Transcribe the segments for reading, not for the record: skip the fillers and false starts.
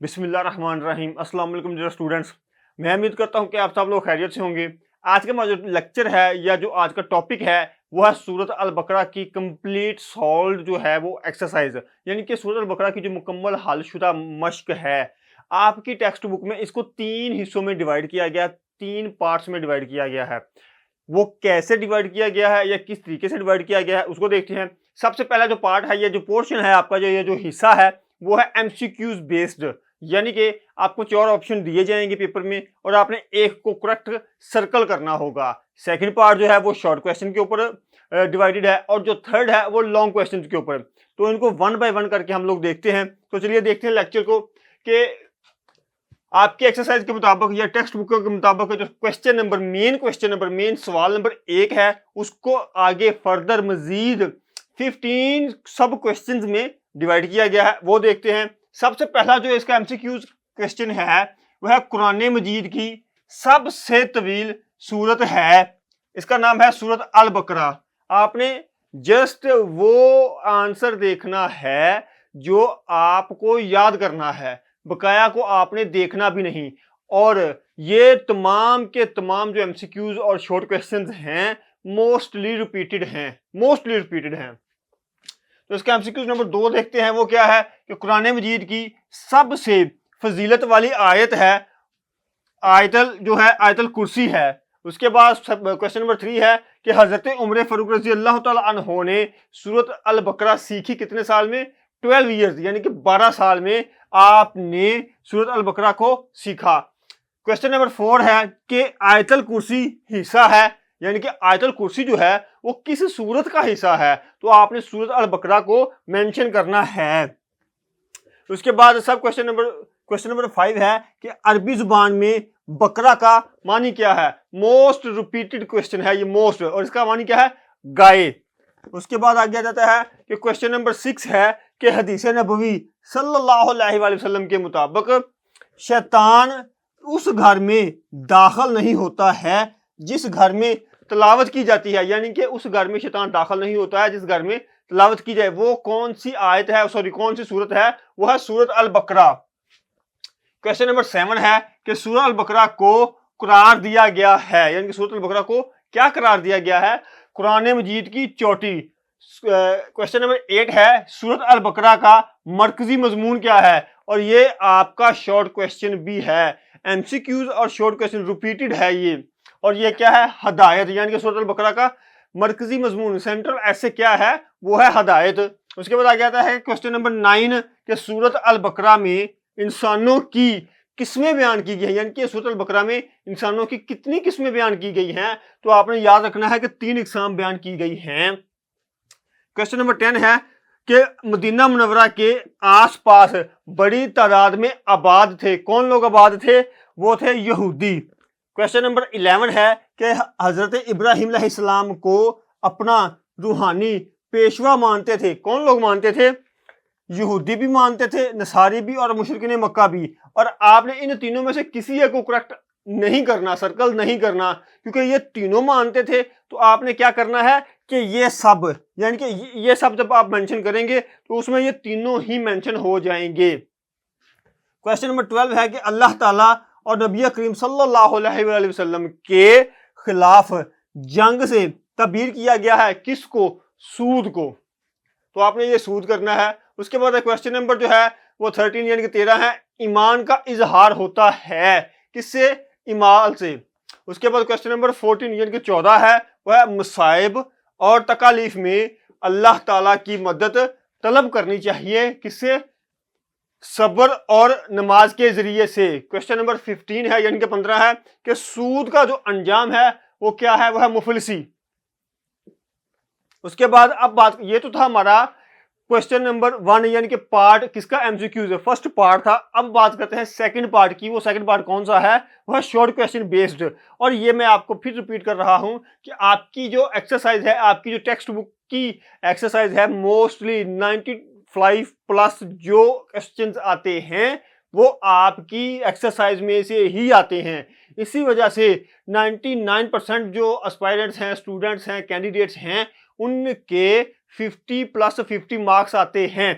बिस्मिल्लाहिर्रहमानिर्रहीम। अस्सलाम वालेकुम डियर स्टूडेंट्स, मैं उम्मीद करता हूं कि आप सब लोग खैरियत से होंगे। आज का हमारा जो लेक्चर है या जो आज का टॉपिक है वो है सूरत अल बकरा की कंप्लीट सॉल्व्ड जो है वो एक्सरसाइज, यानी कि सूरत अल बकरा की जो मुकम्मल हलशुदा मश्क है। आपकी टेक्स्ट बुक में इसको 3 हिस्सों में डिवाइड किया गया, 3 पार्ट्स में डिवाइड किया गया है। वो कैसे डिवाइड किया गया है या किस तरीके से डिवाइड किया गया है उसको देखते हैं। सबसे पहला जो पार्ट है, ये जो पोर्शन है आपका, जो ये जो हिस्सा है वो है एमसीक्यूज बेस्ड, यानी कि आपको 4 ऑप्शन दिए जाएंगे पेपर में और आपने एक को करेक्ट सर्कल करना होगा। सेकंड पार्ट जो है वो शॉर्ट क्वेश्चन के ऊपर डिवाइडेड है और जो थर्ड है वो लॉन्ग क्वेश्चन के ऊपर। तो इनको वन बाय वन करके हम लोग देखते हैं। तो चलिए देखते हैं लेक्चर को कि आपकी एक्सरसाइज के मुताबिक या टेक्स्ट बुक के मुताबिक जो क्वेश्चन नंबर मेन सवाल नंबर 1 है उसको आगे फर्दर मजीद 15 सब क्वेश्चंस में डिवाइड किया गया है, वो देखते हैं। सबसे पहला जो इसका एमसीक्यूज क्वेश्चन है वह है कुरान मजीद की सबसे तवील सूरत है, इसका नाम है सूरत अल बकरा। आपने जस्ट वो आंसर देखना है जो आपको याद करना है, बकाया को आपने देखना भी नहीं। और ये तमाम के तमाम जो एमसीक्यूज और शॉर्ट क्वेश्चंस हैं मोस्टली रिपीटेड हैं। तो इसका एमसीक्यूज नंबर 2 देखते हैं, वो क्या है कि कुरान मजीद की सबसे फजीलत वाली आयत है आयतल कुर्सी है। उसके बाद क्वेश्चन नंबर 3 है कि हजरत उमर फारूक रजी अल्लाह तआला अन्हो ने सूरत अल बकरा सीखी कितने साल में? 12 ईयर्स, यानी कि 12 साल में आपने सूरत अल बकरा को सीखा। क्वेश्चन नंबर 4 है कि आयतल कुर्सी हिस्सा है, यानी कि आयतल कुर्सी जो है वो किस सूरत का हिस्सा है, तो आपने सूरत अल बकरा को मेंशन करना है। उसके बाद सब क्वेश्चन नंबर 5 है कि अरबी जुबान में बकरा का मानी क्या है? मोस्ट रिपीटेड क्वेश्चन है ये, मोस्ट, और इसका मानी क्या है? गाय। उसके बाद आगे जाता है कि क्वेश्चन नंबर 6 है कि हदीस नबवी सल्लल्लाहु अलैहि वसल्लम के मुताबिक शैतान उस घर में दाखिल नहीं होता है जिस घर में तलावत की जाती है, यानी कि उस घर में शैतान दाखिल नहीं होता है जिस घर में तलावत की जाए। वो कौन सी आयत है, सॉरी कौन सी सूरत है? वो है सूरत अल बकरा। क्वेश्चन नंबर 7 है कि सूरत अल बकरा को करार दिया गया है, यानी कि सूरत अल बकरा को क्या करार दिया गया है? कुरान मजीद की चोटी। क्वेश्चन नंबर 8 है सूरत अल बकरा का मरकजी मजमून क्या है, और ये आपका शॉर्ट क्वेश्चन भी है। एमसीक्यूज और शॉर्ट क्वेश्चन रिपीटेड है ये, और ये क्या है? हदायत, यानी कि सूरत अल बकरा का मरकजी मजमून सेंट्रल ऐसे क्या है? वो है हदायत। उसके बाद आ जाता है क्वेश्चन नंबर 9 कि सूरत अल बकरा में इंसानों की किस्में बयान की गई है, यानी कि सूरत अल बकरा में इंसानों की कितनी किस्में बयान की गई हैं, तो आपने याद रखना है कि 3 इकसाम बयान की गई हैं। क्वेश्चन नंबर 10 है कि मदीना मुनव्वरा के आसपास बड़ी तादाद में आबाद थे। कौन लोग आबाद थे? वो थे यहूदी। क्वेश्चन नंबर 11 है कि हजरत इब्राहिम अलैहिस्सलाम को अपना रूहानी पेशवा मानते थे। कौन लोग मानते थे? यहूदी भी मानते थे, नसारी भी और मुशरिकीन मक्का भी। और आपने इन तीनों में से किसी एक को करेक्ट नहीं करना, सर्कल नहीं करना, क्योंकि ये तीनों मानते थे। तो आपने क्या करना है कि ये सब, यानी कि ये सब जब आप मेंशन करेंगे तो उसमें ये तीनों ही मेंशन हो जाएंगे। क्वेश्चन नंबर 12 है कि अल्लाह ताला और नबी करीम सल्लल्लाहु अलैहि वसल्लम के खिलाफ जंग से तबीर किया गया है किसको? सूद को। तो आपने ये सूद करना है। उसके बाद क्वेश्चन नंबर जो है वो 13 यानी कि 13 है, ईमान का इजहार होता है किससे? ईमाल से। उसके बाद क्वेश्चन नंबर 14 यानी कि 14 है, वह मसाइब और तकालीफ में अल्लाह ताला की मदद तलब करनी चाहिए किससे? सब्र और नमाज के जरिए से। क्वेश्चन नंबर 15 है यानी कि 15 है कि सूद का जो अंजाम है वो क्या है? वो है मुफलिसी। उसके बाद अब बात, ये तो था हमारा क्वेश्चन नंबर 1 यानी कि पार्ट किसका? एमसीक्यूज है, फर्स्ट पार्ट था। अब बात करते हैं सेकंड पार्ट की। वो सेकंड पार्ट कौन सा है? वह शॉर्ट क्वेश्चन बेस्ड। और ये मैं आपको फिर रिपीट कर रहा हूं कि आपकी जो एक्सरसाइज है, आपकी जो टेक्स्ट बुक की एक्सरसाइज है, मोस्टली 95 प्लस जो क्वेश्चन आते हैं वो आपकी एक्सरसाइज में से ही आते हैं। इसी वजह से 99% जो एस्पायरेंट्स हैं, स्टूडेंट्स हैं, कैंडिडेट्स हैं, उनके 50 प्लस 50 मार्क्स आते हैं।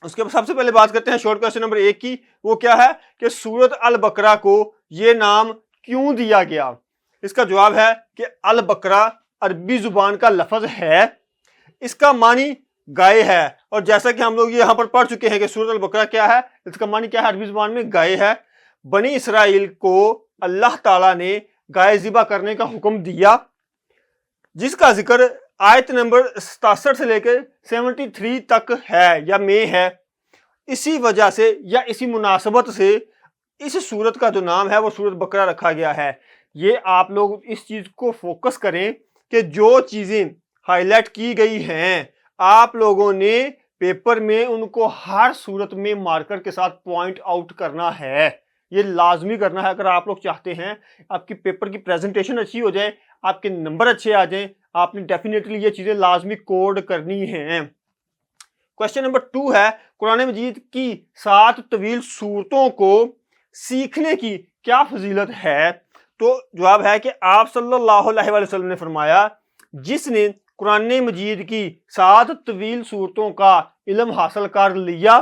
उसके बाद सबसे पहले बात करते हैं शॉर्ट क्वेश्चन नंबर 1 की। वो क्या है कि सूरत अल बकरा को ये नाम क्यों दिया गया? इसका जवाब है कि अल बकरा अरबी जुबान का लफ्ज है, इसका मानी गाय है। और जैसा कि हम लोग यहाँ पर पढ़ चुके हैं कि सूरत अल बकरा क्या है, इसका मानी क्या है अरबी जुबान में? गाय है। बनी इसराइल को अल्लाह ताला ने गाय ज़िबा करने का हुक्म दिया, जिसका जिक्र आयत नंबर 67 से लेकर 73 तक है या में है। इसी वजह से या इसी मुनासबत से इस सूरत का जो नाम है वो सूरत बकरा रखा गया है। ये आप लोग इस चीज को फोकस करें कि जो चीजें हाईलाइट की गई हैं आप लोगों ने पेपर में उनको हर सूरत में मार्कर के साथ पॉइंट आउट करना है। ये लाजमी करना है अगर आप लोग चाहते हैं आपकी पेपर की प्रेजेंटेशन अच्छी हो जाए, आपके नंबर अच्छे आ जाएं, आपने डेफिनेटली ये चीजें लाजमी कोड करनी है। क्वेश्चन नंबर 2 है, कुरान मजीद की 7 तवील सूरतों को सीखने की क्या फजीलत है? तो जवाब है कि आप सल्लल्लाहु अलैहि वसल्लम ने फरमाया, जिसने कुरान मजीद की 7 तवील सूरतों का इल्म हासिल कर लिया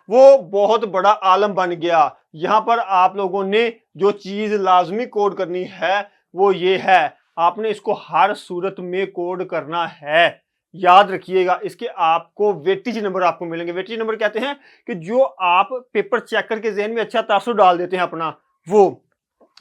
वो बहुत बड़ा आलम बन गया। यहाँ पर आप लोगों ने जो चीज लाजमी कोड करनी है वो ये है, आपने इसको हर सूरत में कोड करना है। याद रखिएगा, इसके आपको वेटेज नंबर आपको मिलेंगे। वेटेज नंबर कहते हैं कि जो आप पेपर चेक करके ज़हन में अच्छा तासुर डाल देते हैं अपना वो।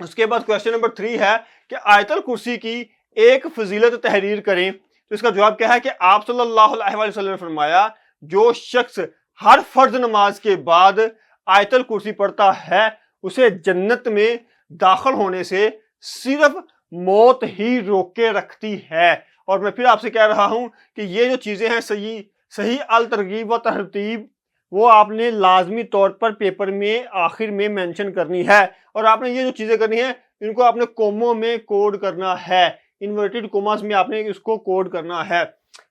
उसके बाद क्वेश्चन नंबर 3 है कि आयतल कुर्सी की एक फजीलत तहरीर करें। तो इसका जवाब क्या है कि आप सल्लल्लाहु अलैहि वसल्लम ने फरमाया, जो शख्स हर फर्ज नमाज के बाद आयतल कुर्सी पढ़ता है उसे जन्नत में दाखिल होने से सिर्फ मौत ही रोके रखती है। और मैं फिर आपसे कह रहा हूं कि ये जो चीजें हैं सही अल तरगीब व तरतीब वो आपने लाजमी तौर पर पेपर में आखिर में मेंशन करनी है। और आपने ये जो चीजें करनी है इनको आपने कोमों में कोड करना है, इन्वर्टेड कोमास में आपने इसको कोड करना है।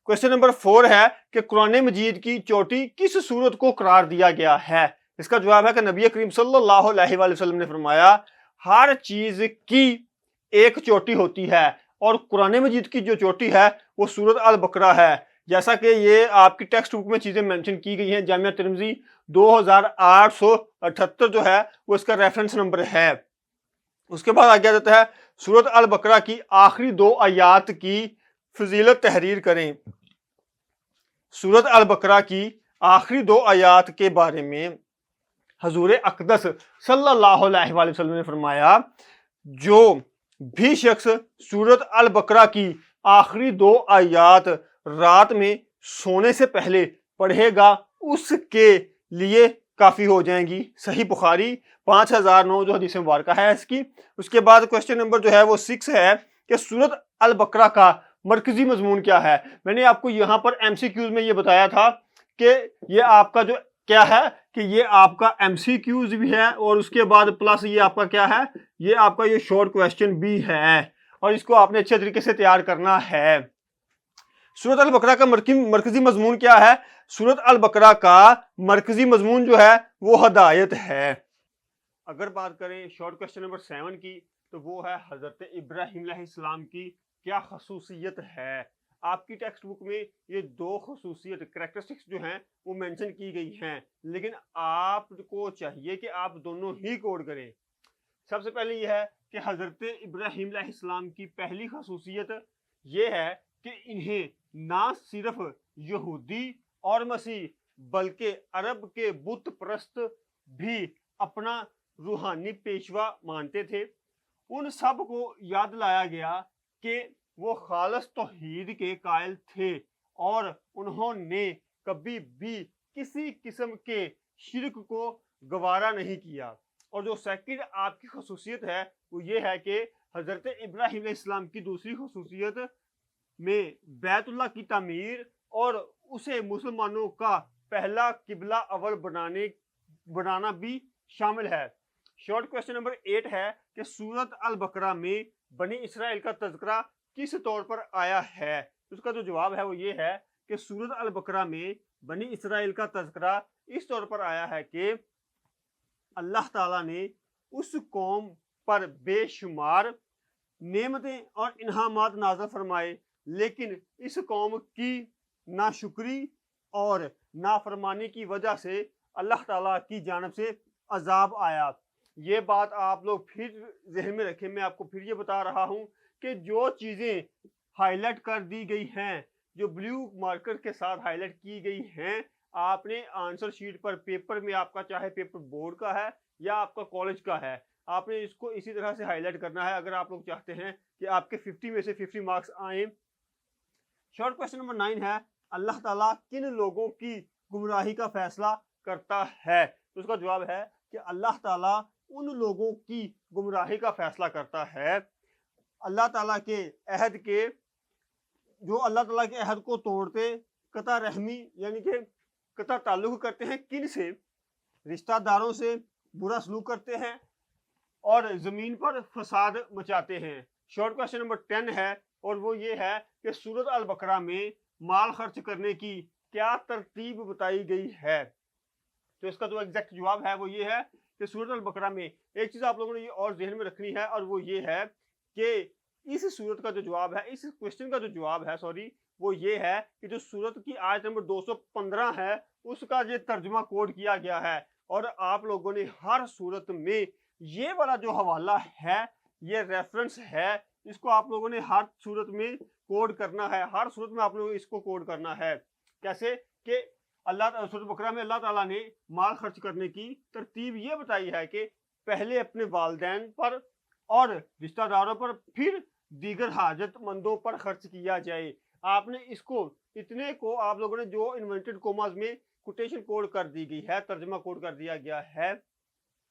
क्वेश्चन नंबर 4 है कि कुरान मजीद की चोटी किस सूरत को करार दिया गया है? इसका जवाब है कि नबी करीम सल्लल्लाहु अलैहि वसल्लम ने फरमाया, हर चीज की एक चोटी होती है और कुरान मजीद की जो चोटी है वो सूरत अल बकरा है। जैसा कि ये आपकी टेक्स्ट बुक में चीजें मेंशन की गई हैं, जामिया तिरमिजी 2878 जो है वो इसका रेफरेंस नंबर है। उसके बाद आगे जाता है, सूरत अल बकरा की आखिरी 2 आयात की फजीलत तहरीर करें। सूरत अल बकरा की आखिरी 2 आयात के बारे में हजूर अकदस सल्लल्लाहु अलैहि वसल्लम ने फरमाया, जो भी शख्स सूरत अल बकरा की आखिरी 2 आयात रात में सोने से पहले पढ़ेगा उसके लिए काफी हो जाएंगी। सही बुखारी 5009 जो हदीस मुबारक है इसकी। उसके बाद क्वेश्चन नंबर जो है वो 6 है कि सूरत अल बकरा का मरकजी मजमून क्या है? मैंने आपको यहाँ पर एमसीक्यूज में ये बताया था कि ये आपका जो क्या है कि ये आपका एमसीक्यूज भी है और उसके बाद प्लस ये आपका क्या है, ये आपका ये शॉर्ट क्वेश्चन भी है और इसको आपने अच्छे तरीके से तैयार करना है। सूरत अल बकरा का मरकजी मजमून क्या है? सूरत अल बकरा का मरकजी मजमून जो है वो हदायत है। अगर बात करें शॉर्ट क्वेश्चन नंबर 7 की तो वो है हजरत इब्राहिम अलैहिस्सलाम की क्या खसूसियत है? आपकी टेक्स्ट बुक में ये 2 खसूसियत कैरेक्टरिस्टिक्स जो हैं वो मेंशन की गई हैं, लेकिन आपको चाहिए कि आप दोनों ही कोड करें। सबसे पहले ये है कि हजरत इब्राहिम अलैहिस्सलाम की पहली खसूसियत ये है कि इन्हें ना सिर्फ यहूदी और मसीह बल्कि अरब के बुत परस्त भी अपना रूहानी पेशवा मानते थे। उन सब को याद लाया गया कि वो खालस तौहीद के कायल थे और उन्होंने कभी भी किसी किस्म के शिरक को गवारा नहीं किया। और जो सेकंड आपकी खसूसियत है वो ये है कि हजरत इब्राहिम अलैहिस्सलाम की दूसरी खसूसियत में बैतुल्लाह की तामीर और उसे मुसलमानों का पहला किबला अवल बनाना भी शामिल है। शॉर्ट क्वेश्चन नंबर 8 है कि सूरत अल बकरा में बनी इसराइल का तज़किरा किस तौर पर आया है? उसका जो जवाब है वो ये है कि सूरत अल बकरा में बनी इसराइल का तज़किरा इस तौर पर आया है कि अल्लाह ताला ने उस कौम पर बेशुमार नेमतें और इनामात नाज़िल फरमाए, लेकिन इस कौम की नाशुक्री और नाफरमानी की वजह से अल्लाह ताला की जानिब से अजाब आया। ये बात आप लोग फिर ज़हन में रखें। मैं आपको फिर ये बता रहा हूँ कि जो चीज़ें हाईलाइट कर दी गई हैं, जो ब्लू मार्कर के साथ हाईलाइट की गई हैं, आपने आंसर शीट पर पेपर में, आपका चाहे पेपर बोर्ड का है या आपका कॉलेज का है, आपने इसको इसी तरह से हाईलाइट करना है अगर आप लोग चाहते हैं कि आपके 50 में से 50 मार्क्स आए। शॉर्ट क्वेश्चन नंबर 9 है, अल्लाह ताला किन लोगों की गुमराही का फैसला करता है? तो उसका जवाब है कि अल्लाह ताला उन लोगों की गुमराही का फैसला करता है अल्लाह ताला के अहद के, जो अल्लाह ताला के अहद को तोड़ते, कता रहमी यानी कि कता ताल्लुक करते हैं किन से? रिश्तेदारों से, बुरा सलूक करते हैं और ज़मीन पर फसाद मचाते हैं। शॉर्ट क्वेश्चन नंबर 10 है और वो ये है कि सूरत अल बकरा में माल खर्च करने की क्या तरतीब बताई गई है? तो इसका जो एग्जैक्ट जवाब है वो ये है कि सूरत अल बकरा में एक चीज़ आप लोगों ने ये और जहन में रखनी है और वो ये है कि इस सूरत का जो जवाब है, इस क्वेश्चन का जो जवाब है, सॉरी, वो ये है कि जो सूरत की आयत नंबर 215 है उसका ये तर्जुमा कोड किया गया है और आप लोगों ने हर सूरत में ये वाला जो हवाला है, ये रेफरेंस है, इसको आप लोगों ने हर सूरत में कोड करना है। हर सूरत में आप लोगों को इसको कोड करना है। कैसे कि अल्लाह सूरत बकरा में अल्लाह ताला ने माल खर्च करने की तरतीब ये बताई है कि पहले अपने वालिदैन पर और रिश्तेदारों पर, फिर दीगर हाजतमंदों पर खर्च किया जाए। आपने इसको इतने को आप लोगों ने जो इन्वर्टेड कोमास में कोटेशन कोड कर दी गई है, तर्जमा कोड कर दिया गया है,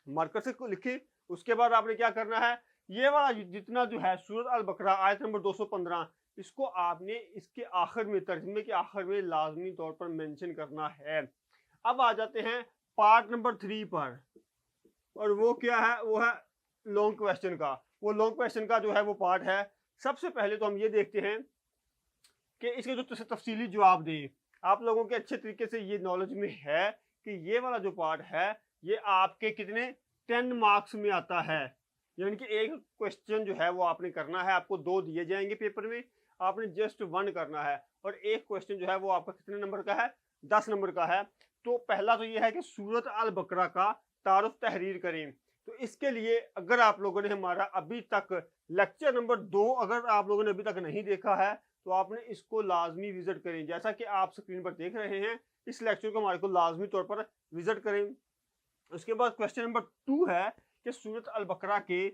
मार्कर से लिखी। उसके बाद आपने क्या करना है, ये वाला जितना जो है सूरत अल बकरा आयत नंबर 215, इसको आपने इसके आखिर में, तर्जमे के आखिर में लाजमी तौर पर मेंशन करना है। अब आ जाते हैं पार्ट नंबर 3 पर और वो क्या है, वो है लॉन्ग क्वेश्चन का। वो लॉन्ग क्वेश्चन का जो है वो पार्ट है। सबसे पहले तो हम ये देखते हैं कि इसके जो तफसीली जवाब दें। आप लोगों के अच्छे तरीके से ये नॉलेज में है कि ये वाला जो पार्ट है ये आपके कितने 10 मार्क्स में आता है। यानी कि एक क्वेश्चन जो है वो आपने करना है, आपको 2 दिए जाएंगे पेपर में, आपने जस्ट 1 करना है और एक क्वेश्चन जो है वो आपका कितने नंबर का है, 10 नंबर का है। तो पहला तो ये है कि सूरत अल बकरा का तारुफ तहरीर करें। तो इसके लिए अगर आप लोगों ने हमारा अभी तक लेक्चर नंबर 2 अगर आप लोगों ने अभी तक नहीं देखा है तो आपने इसको लाजमी विजिट करें। जैसा कि आप स्क्रीन पर देख रहे हैं, इस लेक्चर को हमारे को लाजमी तौर पर विजिट करें। उसके बाद क्वेश्चन नंबर 2 है कि सूरत अल बकरा के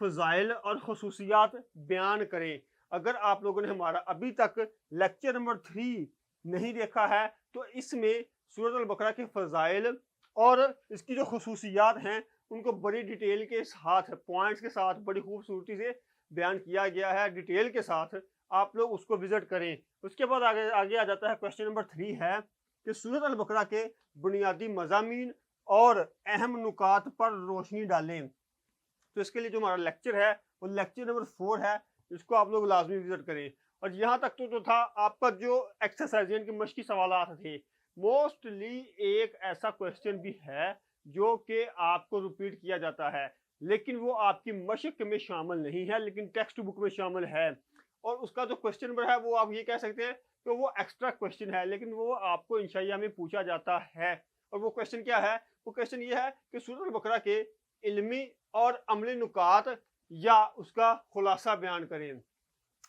फ़ज़ाइल और ख़ुसूसियात बयान करें। अगर आप लोगों ने हमारा अभी तक लेक्चर नंबर 3 नहीं देखा है तो इसमें सूरत अल बकरा के फ़ज़ाइल और इसकी जो ख़ुसूसियात हैं उनको बड़ी डिटेल के साथ, पॉइंट्स के साथ, बड़ी खूबसूरती से बयान किया गया है, डिटेल के साथ। आप लोग उसको विजिट करें। उसके बाद आगे आ जाता है क्वेश्चन नंबर 3 है कि सूरत अल बकरा के बुनियादी मज़ामीन और अहम नुकात पर रोशनी डालें। तो इसके लिए जो हमारा लेक्चर है वो लेक्चर नंबर 4 है, इसको आप लोग लाजमी विजिट करें। और यहाँ तक तो था आपका जो एक्सरसाइज यानी कि मश्की सवाल थे। मोस्टली एक ऐसा क्वेश्चन भी है जो कि आपको रिपीट किया जाता है लेकिन वो आपकी मशक में शामिल नहीं है, लेकिन टेक्स्ट बुक में शामिल है। और उसका जो क्वेश्चन नंबर है वो आप ये कह सकते हैं कि वो एक्स्ट्रा क्वेश्चन है, लेकिन वो आपको इंशाइया में पूछा जाता है। और वो क्वेश्चन क्या है, वो क्वेश्चन ये है कि सूरत अल बकरा के इल्मी और अमली नुकात या उसका खुलासा बयान करें।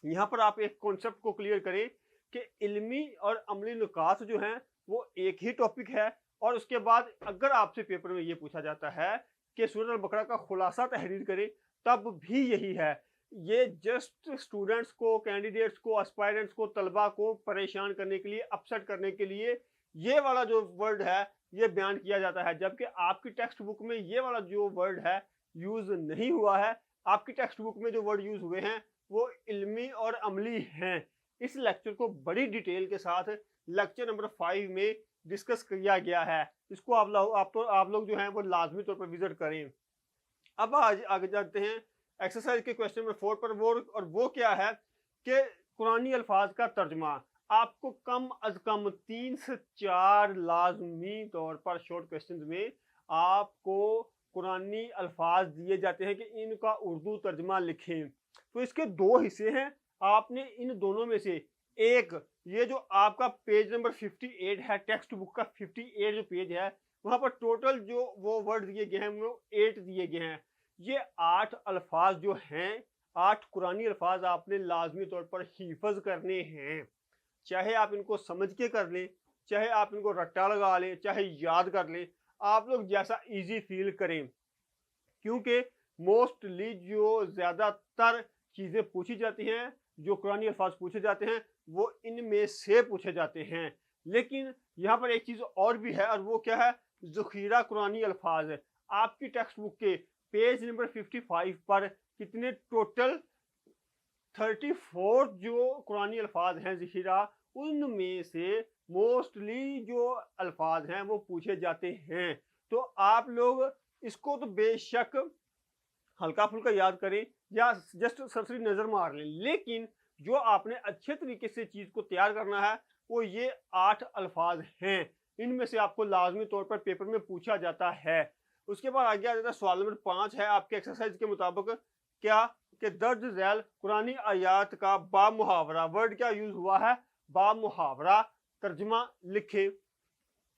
यहाँ पर आप एक कॉन्सेप्ट को क्लियर करें कि इल्मी और अमली नुकात जो हैं वो एक ही टॉपिक है। और उसके बाद अगर आपसे पेपर में ये पूछा जाता है कि सूरत अल बकरा का खुलासा तहरीर करें, तब भी यही है। ये जस्ट स्टूडेंट्स को, कैंडिडेट्स को, एस्पायरेंट्स को, तलबा को परेशान करने के लिए, अपसेट करने के लिए ये वाला जो वर्ड है ये बयान किया जाता है, जबकि आपकी टेक्स्ट बुक में ये वाला जो वर्ड है यूज नहीं हुआ है। आपकी टेक्स्ट बुक में जो वर्ड यूज हुए हैं वो इल्मी और अमली हैं। इस लेक्चर को बड़ी डिटेल के साथ लेक्चर नंबर 5 में डिस्कस किया गया है। इसको आप लोग जो हैं वो लाजमी तौर पर विजिट करें। अब आगे जाते हैं एक्सरसाइज के क्वेश्चन नंबर 4 पर। वो क्या है कि कुरानी अल्फाज का तर्जमा। आपको कम अज कम 3 से 4 लाजमी तौर पर शॉर्ट क्वेश्चंस में आपको कुरानी अल्फाज दिए जाते हैं कि इनका उर्दू तर्जमा लिखें। तो इसके 2 हिस्से हैं, आपने इन दोनों में से एक ये जो आपका पेज नंबर 58 है, टेक्स्ट बुक का 58 जो पेज है, वहां पर टोटल जो वो वर्ड दिए गए हैं वो 8 दिए गए हैं। ये 8 अल्फाज जो हैं, 8 कुरानी अल्फाज आपने लाजमी तौर पर हिफज करने हैं। चाहे आप इनको समझ के कर लें, चाहे आप इनको रट्टा लगा लें, चाहे याद कर लें, आप लोग जैसा इजी फील करें, क्योंकि मोस्टली जो ज़्यादातर चीज़ें पूछी जाती हैं, जो कुरानी अल्फाज पूछे जाते हैं, वो इनमें से पूछे जाते हैं। लेकिन यहाँ पर एक चीज़ और भी है, और वो क्या है? ज़ख़ीरा कुरानी अल्फाज है। आपकी टेक्स्ट बुक के पेज नंबर 55 पर कितने टोटल 34 जो कुरानी अल्फाज हैं ज़ख़ीरा, उनमें से मोस्टली जो अल्फाज हैं वो पूछे जाते हैं। तो आप लोग इसको तो बेशक हल्का फुल्का याद करें या जस्ट सरसरी नजर मार लें, लेकिन जो आपने अच्छे तरीके से चीज को तैयार करना है वो ये 8 अल्फाज हैं। इनमें से आपको लाजमी तौर पर पेपर में पूछा जाता है। उसके बाद आगे आ जाता है सवाल नंबर 5 है आपके एक्सरसाइज के मुताबिक, क्या कि दर्ज झैल कुरानी आयात का बा मुहावरा, वर्ड क्या यूज हुआ है? बा मुहावरा तर्जमा लिखे।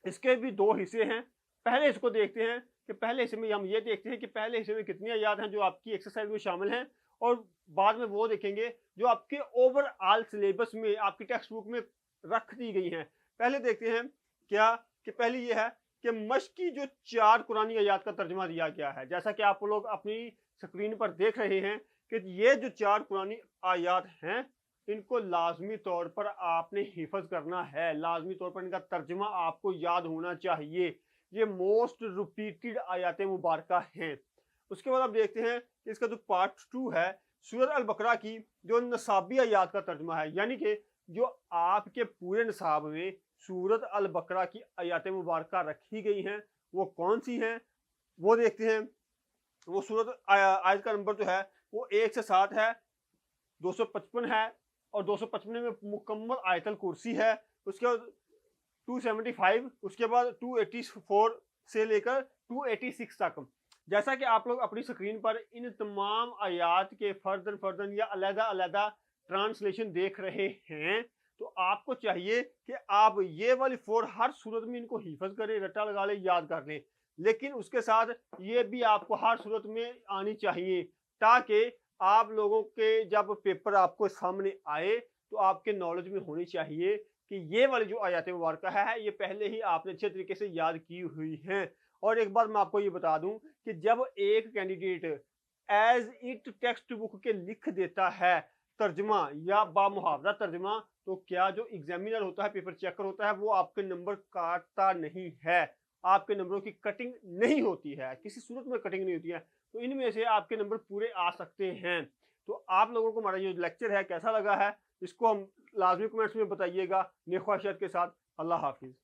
इसके भी 2 हिस्से हैं। पहले इसको देखते हैं कि पहले हिस्से में हम ये देखते हैं कि पहले हिस्से में कितनी आयात हैं जो आपकी एक्सरसाइज में शामिल हैं, और बाद में वो देखेंगे जो आपके ओवरऑल सिलेबस में आपकी टेक्स्ट बुक में रख दी गई हैं। पहले देखते हैं क्या कि पहली ये है कि मश्क की जो 4 कुरानी आयात का तर्जमा दिया गया है। जैसा कि आप लोग अपनी स्क्रीन पर देख रहे हैं कि ये जो 4 कुरानी आयात हैं, इनको लाजमी तौर पर आपने हिफज करना है, लाजमी तौर पर इनका तर्जमा आपको याद होना चाहिए। ये मोस्ट रिपीटेड आयात मुबारका हैं। उसके बाद आप देखते हैं कि इसका जो पार्ट 2 है सूरत अल बकरा की जो नसाबी आयात का तर्जमा है, यानी कि जो आपके पूरे निसाब में सूरत अल बकरा की आयात मुबारका रखी गई हैं वो कौन सी हैं, वो देखते हैं। वो सूरत आयत का नंबर जो है वो 1 से 7 है, 255 है, और 255 में मुकम्मल आयतल कुर्सी है। उसके बाद 275, उसके बाद 284 से लेकर 286 तक। जैसा कि आप लोग अपनी स्क्रीन पर इन तमाम आयात के फर्दन या अलग-अलग ट्रांसलेशन देख रहे हैं, तो आपको चाहिए कि आप ये वाली 4 हर सूरत में इनको हिफज करें, रट्टा लगा लें, याद कर लें। लेकिन उसके साथ ये भी आपको हर सूरत में आनी चाहिए, ताकि आप लोगों के जब पेपर आपको सामने आए तो आपके नॉलेज में होनी चाहिए कि ये वाली जो आयत मुबारका है ये पहले ही आपने अच्छे तरीके से याद की हुई हैं। और एक बात मैं आपको ये बता दूं कि जब एक candidate as it text book के लिख देता है तर्जमा या बामुहावरा तर्जमा, तो क्या जो एग्जामिनर होता है, पेपर चेकर होता है, वो आपके नंबर काटता नहीं है, आपके नंबरों की कटिंग नहीं होती है, किसी सूरत में कटिंग नहीं होती है। तो इनमें से आपके नंबर पूरे आ सकते हैं। तो आप लोगों को हमारा ये लेक्चर है कैसा लगा है, इसको हम लाजमी कमेंट्स में बताइएगा। नेक ख्वाहिशात के साथ, अल्लाह हाफिज।